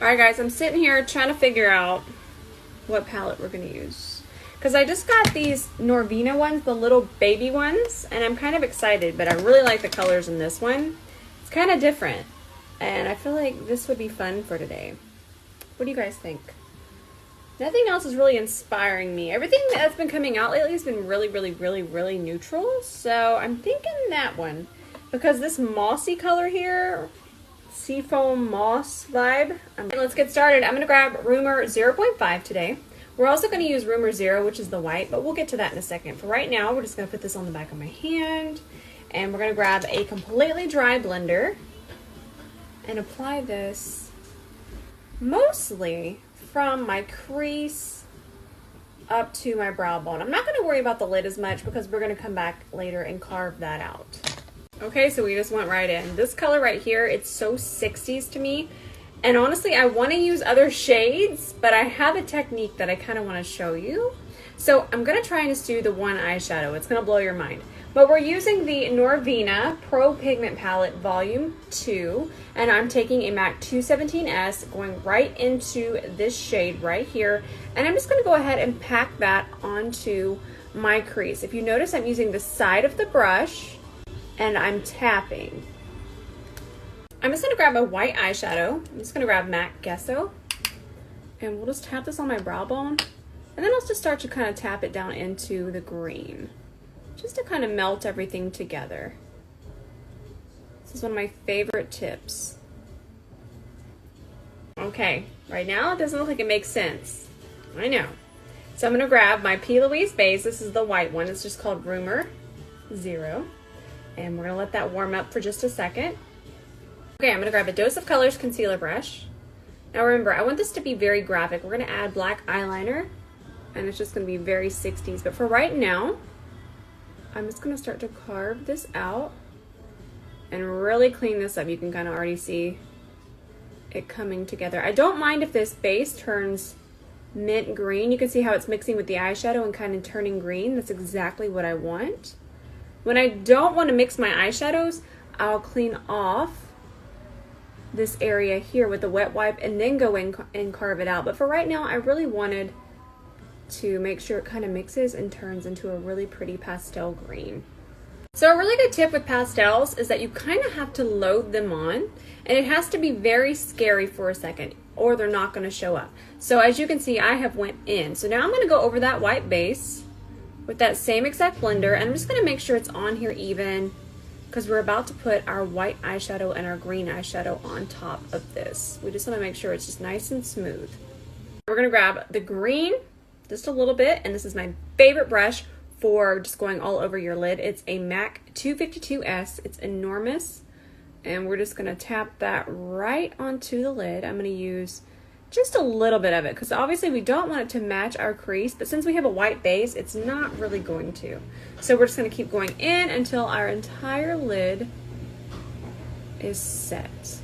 Alright guys, I'm sitting here trying to figure out what palette we're going to use. Because I just got these Norvina ones, the little baby ones, and I'm kind of excited, but I really like the colors in this one. It's kind of different, and I feel like this would be fun for today. What do you guys think? Nothing else is really inspiring me. Everything that's been coming out lately has been really neutral, so I'm thinking that one. Because this mossy color here, seafoam moss vibe. Let's get started. I'm going to grab Rumor 0.5 today. We're also going to use Rumor 0, which is the white, but we'll get to that in a second. For right now, we're just going to put this on the back of my hand, and we're going to grab a completely dry blender and apply this mostly from my crease up to my brow bone. I'm not going to worry about the lid as much because we're going to come back later and carve that out. Okay, so we just went right in. This color right here, it's so 60s to me. And honestly, I want to use other shades, but I have a technique that I kind of want to show you. So I'm going to try and just do the one eyeshadow. It's going to blow your mind. But we're using the Norvina Pro Pigment Palette Volume 2. And I'm taking a MAC 217S, going right into this shade right here. And I'm just going to go ahead and pack that onto my crease. If you notice, I'm using the side of the brush and I'm tapping. I'm just going to grab a white eyeshadow. I'm just going to grab MAC Gesso, and we'll just tap this on my brow bone, and then I'll just start to kind of tap it down into the green, just to kind of melt everything together. This is one of my favorite tips. Okay, right now it doesn't look like it makes sense. I know. So I'm going to grab my P. Louise base. This is the white one. It's just called Rumor 0. And we're going to let that warm up for just a second. Okay, I'm going to grab a Dose of Colors concealer brush. Now remember, I want this to be very graphic. We're going to add black eyeliner, and it's just going to be very 60s. But for right now, I'm just going to start to carve this out and really clean this up. You can kind of already see it coming together. I don't mind if this base turns mint green. You can see how it's mixing with the eyeshadow and kind of turning green. That's exactly what I want. When I don't want to mix my eyeshadows, I'll clean off this area here with the wet wipe and then go in and carve it out. But for right now, I really wanted to make sure it kind of mixes and turns into a really pretty pastel green. So a really good tip with pastels is that you kind of have to load them on, and it has to be very scary for a second or they're not going to show up. So as you can see, I have went in. So now I'm going to go over that white base with that same exact blender, and I'm just going to make sure it's on here even, because we're about to put our white eyeshadow and our green eyeshadow on top of this. We just want to make sure it's just nice and smooth. We're going to grab the green just a little bit, and this is my favorite brush for just going all over your lid. It's a MAC 252S. It's enormous, and we're just going to tap that right onto the lid. I'm going to use just a little bit of it because obviously we don't want it to match our crease, but since we have a white base, it's not really going to. So we're just going to keep going in until our entire lid is set.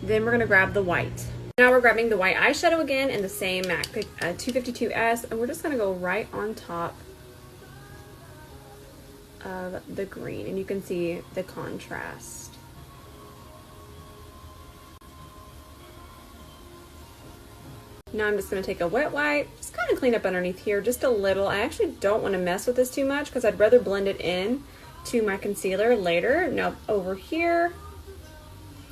Then we're going to grab the white. Now we're grabbing the white eyeshadow again in the same MAC 252S, and we're just going to go right on top of the green, and you can see the contrast. Now I'm just going to take a wet wipe, just kind of clean up underneath here just a little. I actually don't want to mess with this too much because I'd rather blend it in to my concealer later. Now over here,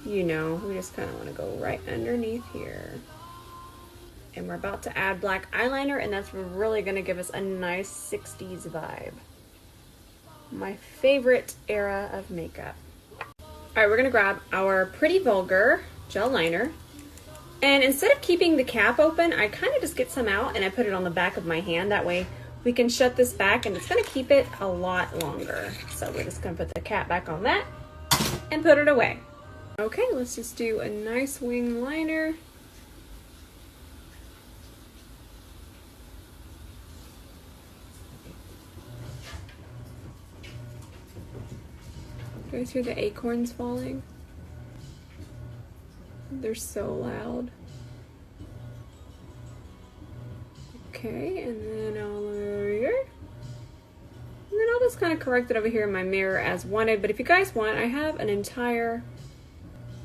you know, we just kind of want to go right underneath here. And we're about to add black eyeliner, and that's really going to give us a nice 60s vibe. My favorite era of makeup. All right, we're going to grab our Pretty Vulgar gel liner. And instead of keeping the cap open, I kind of just get some out and I put it on the back of my hand. That way we can shut this back and it's going to keep it a lot longer. So we're just going to put the cap back on that and put it away. Okay, let's just do a nice wing liner. Do you guys hear the acorns falling? They're so loud. Okay, and then I'll over here. And then I'll just kind of correct it over here in my mirror as wanted. But if you guys want, I have an entire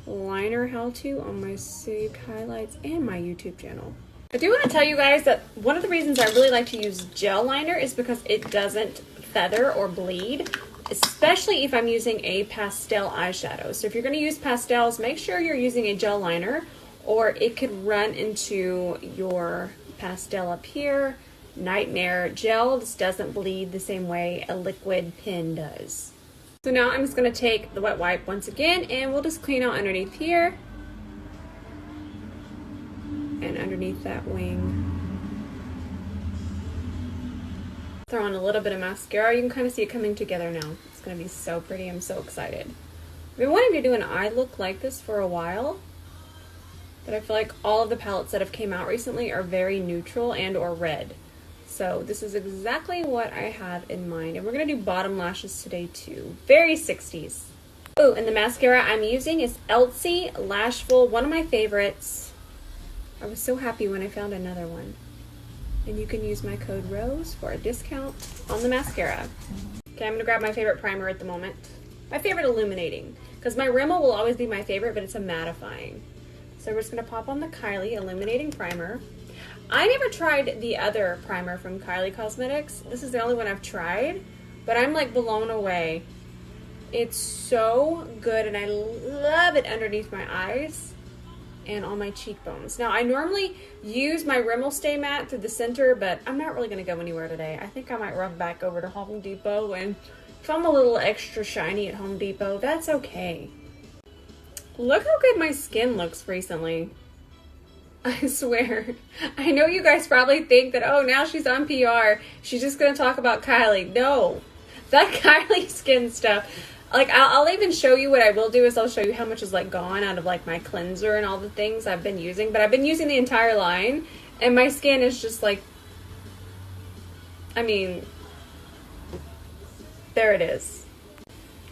liner how-to on my saved highlights and my YouTube channel. I do want to tell you guys that one of the reasons I really like to use gel liner is because it doesn't feather or bleed, especially if I'm using a pastel eyeshadow. So if you're going to use pastels, make sure you're using a gel liner, or it could run into your pastel up here. Nightmare. Gel just doesn't bleed the same way a liquid pen does. So now I'm just going to take the wet wipe once again, and we'll just clean out underneath here and underneath that wing. Throw on a little bit of mascara. You can kind of see it coming together now. It's going to be so pretty. I'm so excited. I've been wanting to do an eye look like this for a while, but I feel like all of the palettes that have came out recently are very neutral and or red. So this is exactly what I have in mind. And we're going to do bottom lashes today too. Very 60s. Oh, and the mascara I'm using is Elsie Lashful, one of my favorites. I was so happy when I found another one. And you can use my code ROSE for a discount on the mascara. Okay, I'm going to grab my favorite primer at the moment. My favorite illuminating. Because my Rimmel will always be my favorite, but it's a mattifying. So we're just going to pop on the Kylie Illuminating Primer. I never tried the other primer from Kylie Cosmetics. This is the only one I've tried, but I'm like blown away. It's so good, and I love it underneath my eyes and on my cheekbones. Now, I normally use my Rimmel Stay Matte through the center, but I'm not really going to go anywhere today. I think I might run back over to Home Depot, and if I'm a little extra shiny at Home Depot, that's okay. Look how good my skin looks recently. I swear. I know you guys probably think that, oh, now she's on PR, she's just going to talk about Kylie. No. That Kylie skin stuff, like, I'll even show you what I will do is I'll show you how much is, like, gone out of, like, my cleanser and all the things I've been using. But I've been using the entire line, and my skin is just, like, I mean, there it is.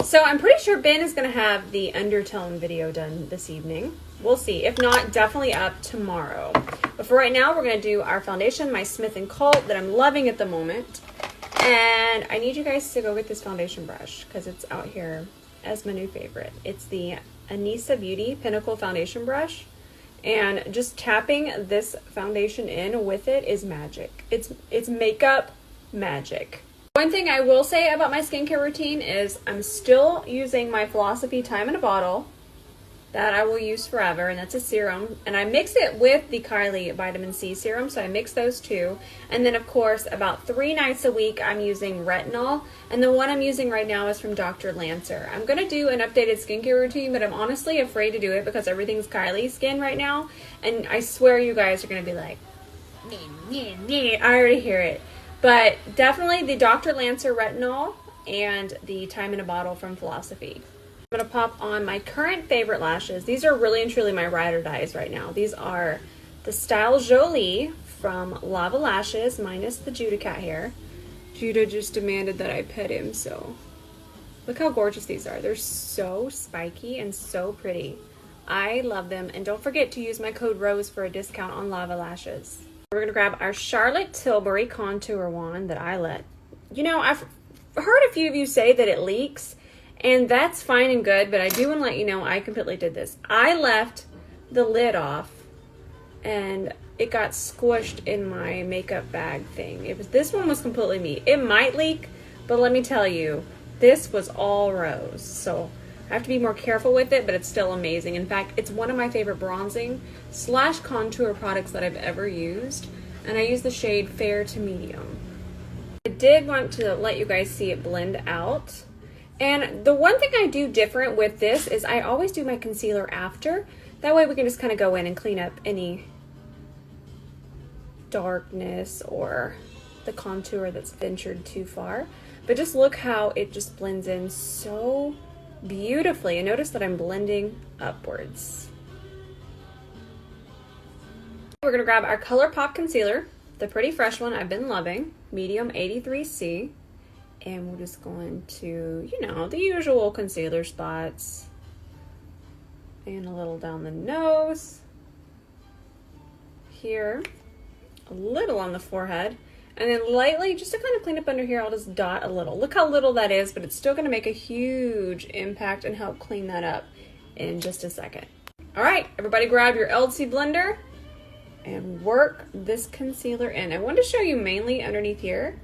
So I'm pretty sure Ben is going to have the undertone video done this evening. We'll see. If not, definitely up tomorrow. But for right now, we're going to do our foundation, my Smith & Colt, that I'm loving at the moment. And I need you guys to go get this foundation brush because it's out here as my new favorite. It's the Anissa Beauty Pinnacle Foundation Brush. And just tapping this foundation in with it is magic. It's makeup magic. One thing I will say about my skincare routine is I'm still using my Philosophy Time in a Bottle. That I will use forever, and that's a serum. And I mix it with the Kylie Vitamin C Serum, so I mix those two. And then, of course, about 3 nights a week, I'm using retinol. And the one I'm using right now is from Dr. Lancer. I'm going to do an updated skincare routine, but I'm honestly afraid to do it because everything's Kylie skin right now. And I swear you guys are going to be like, I already hear it. But definitely the Dr. Lancer retinol and the Time in a Bottle from Philosophy. I'm going to pop on my current favorite lashes. These are really and truly my ride or dies right now. These are the Style Jolie from Lava Lashes, minus the Judah cat hair. Judah just demanded that I pet him, so look how gorgeous these are. They're so spiky and so pretty. I love them, and don't forget to use my code ROSE for a discount on Lava Lashes. We're going to grab our Charlotte Tilbury contour wand that I let. You know, I've heard a few of you say that it leaks. And that's fine and good, but I do want to let you know I completely did this. I left the lid off, and it got squished in my makeup bag thing. This one was completely me. It might leak, but let me tell you, this was all rose. So I have to be more careful with it, but it's still amazing. In fact, it's one of my favorite bronzing / contour products that I've ever used, and I use the shade Fair to Medium. I did want to let you guys see it blend out. And the one thing I do different with this is I always do my concealer after. That way we can just kind of go in and clean up any darkness or the contour that's ventured too far. But just look how it just blends in so beautifully. And notice that I'm blending upwards. We're going to grab our ColourPop concealer, the Pretty Fresh one I've been loving, medium 83C. And we're just going to, you know, the usual concealer spots. And a little down the nose. Here. A little on the forehead. And then lightly, just to kind of clean up under here, I'll just dot a little. Look how little that is, but it's still going to make a huge impact and help clean that up. in just a second. All right, everybody grab your LC blender and work this concealer in. I want to show you mainly underneath here.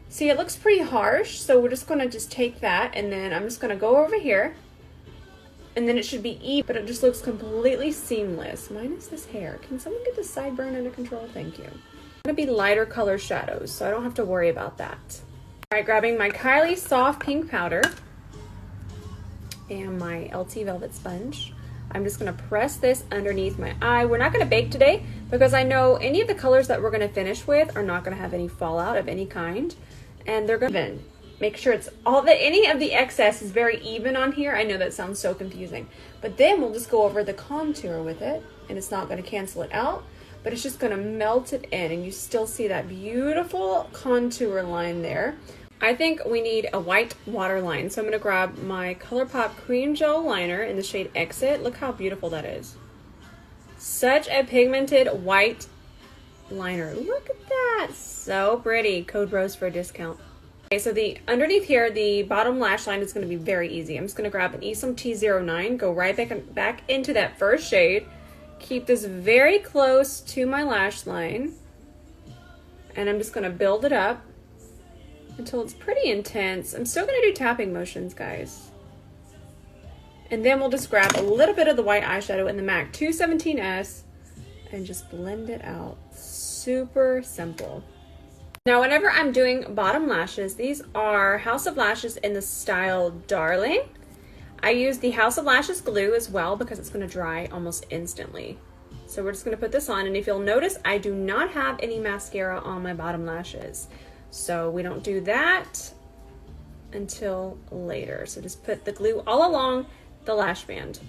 See, it looks pretty harsh, so we're just gonna take that, and then I'm just gonna go over here, and then it should be even, but it just looks completely seamless, minus this hair. Can someone get the sideburn under control? Thank you. It's gonna be lighter color shadows, so I don't have to worry about that. All right, grabbing my Kylie Soft Pink Powder and my LT Velvet Sponge. I'm just gonna press this underneath my eye. We're not gonna bake today because I know any of the colors that we're gonna finish with are not gonna have any fallout of any kind. And they're gonna make sure it's all that any of the excess is very even on here. I know that sounds so confusing, but then we'll just go over the contour with it, and it's not gonna cancel it out, but it's just gonna melt it in, and you still see that beautiful contour line there. I think we need a white waterline, so I'm gonna grab my ColourPop Cream Gel Liner in the shade Exit. Look how beautiful that is. Such a pigmented white liner. Look at that, so pretty. Code ROSE for a discount. Okay, so the underneath here, the bottom lash line is going to be very easy. I'm just going to grab an Esom T09, go right back into that first shade, keep this very close to my lash line, and I'm just going to build it up until it's pretty intense. I'm still going to do tapping motions, guys. And then we'll just grab a little bit of the white eyeshadow in the MAC 217S and just blend it out. Super simple. Now, whenever I'm doing bottom lashes, these are House of Lashes in the style Darling. I use the House of Lashes glue as well because it's going to dry almost instantly. So we're just going to put this on, and if you'll notice, I do not have any mascara on my bottom lashes. So we don't do that until later. So just put the glue all along the lash band.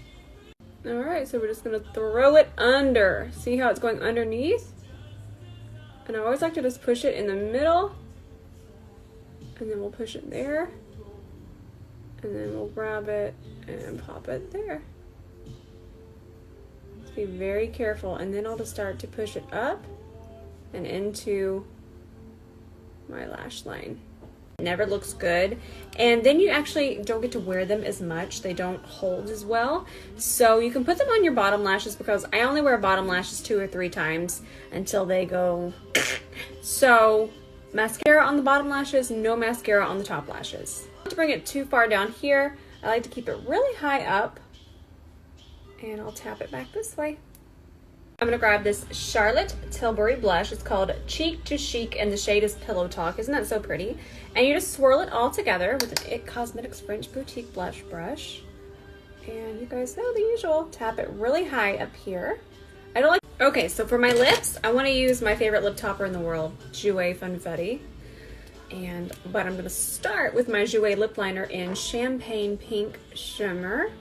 All right, so we're just going to throw it under. See how it's going underneath? And I always like to just push it in the middle, and then we'll push it there, and then we'll grab it and pop it there. Just be very careful, and then I'll just start to push it up and into my lash line. It never looks good, and then you actually don't get to wear them as much. They don't hold as well, so you can put them on your bottom lashes, because I only wear bottom lashes 2 or 3 times until they go. So mascara on the bottom lashes, no mascara on the top lashes. Not to bring it too far down here, I like to keep it really high up, and I'll tap it back this way. I'm going to grab this Charlotte Tilbury blush. It's called Cheek to Chic, and the shade is Pillow Talk. Isn't that so pretty? And you just swirl it all together with an IT Cosmetics French Boutique blush brush. And you guys know the usual. Tap it really high up here. I don't like... Okay, so for my lips, I want to use my favorite lip topper in the world, Jouer Funfetti. But I'm going to start with my Jouer lip liner in Champagne Pink Shimmer.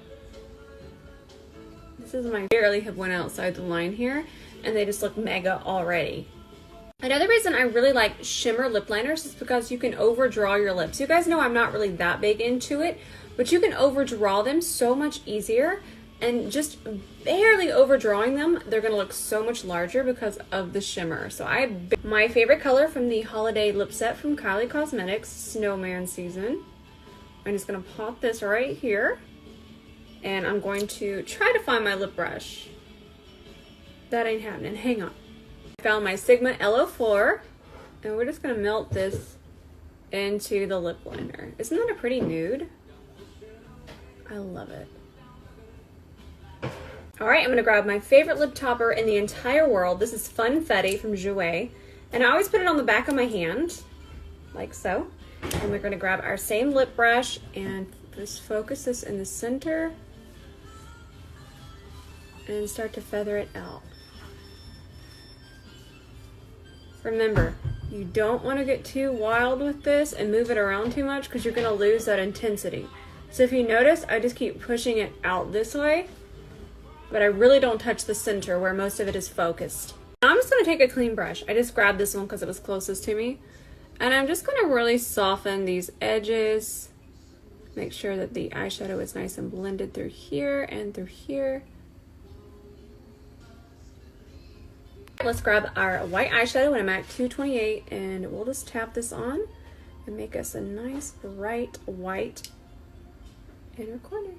This is my barely have went outside the line here, and they just look mega already. Another reason I really like shimmer lip liners is because you can overdraw your lips. You guys know I'm not really that big into it, but you can overdraw them so much easier, and just barely overdrawing them, they're gonna look so much larger because of the shimmer. So my favorite color from the holiday lip set from Kylie Cosmetics, Snowman Season. I'm just gonna pop this right here. And I'm going to try to find my lip brush. That ain't happening. Hang on. I found my Sigma LO4, and we're just going to melt this into the lip liner. Isn't that a pretty nude? I love it. All right, I'm going to grab my favorite lip topper in the entire world. This is Funfetti from Jouer, and I always put it on the back of my hand, like so. And we're going to grab our same lip brush and just focus this in the center and start to feather it out. Remember, you don't want to get too wild with this and move it around too much, because you're going to lose that intensity. So if you notice, I just keep pushing it out this way, but I really don't touch the center where most of it is focused. Now I'm just going to take a clean brush. I just grabbed this one because it was closest to me, and I'm just going to really soften these edges. Make sure that the eyeshadow is nice and blended through here and through here. Let's grab our white eyeshadow in a MAC 228, and we'll just tap this on and make us a nice bright white inner corner.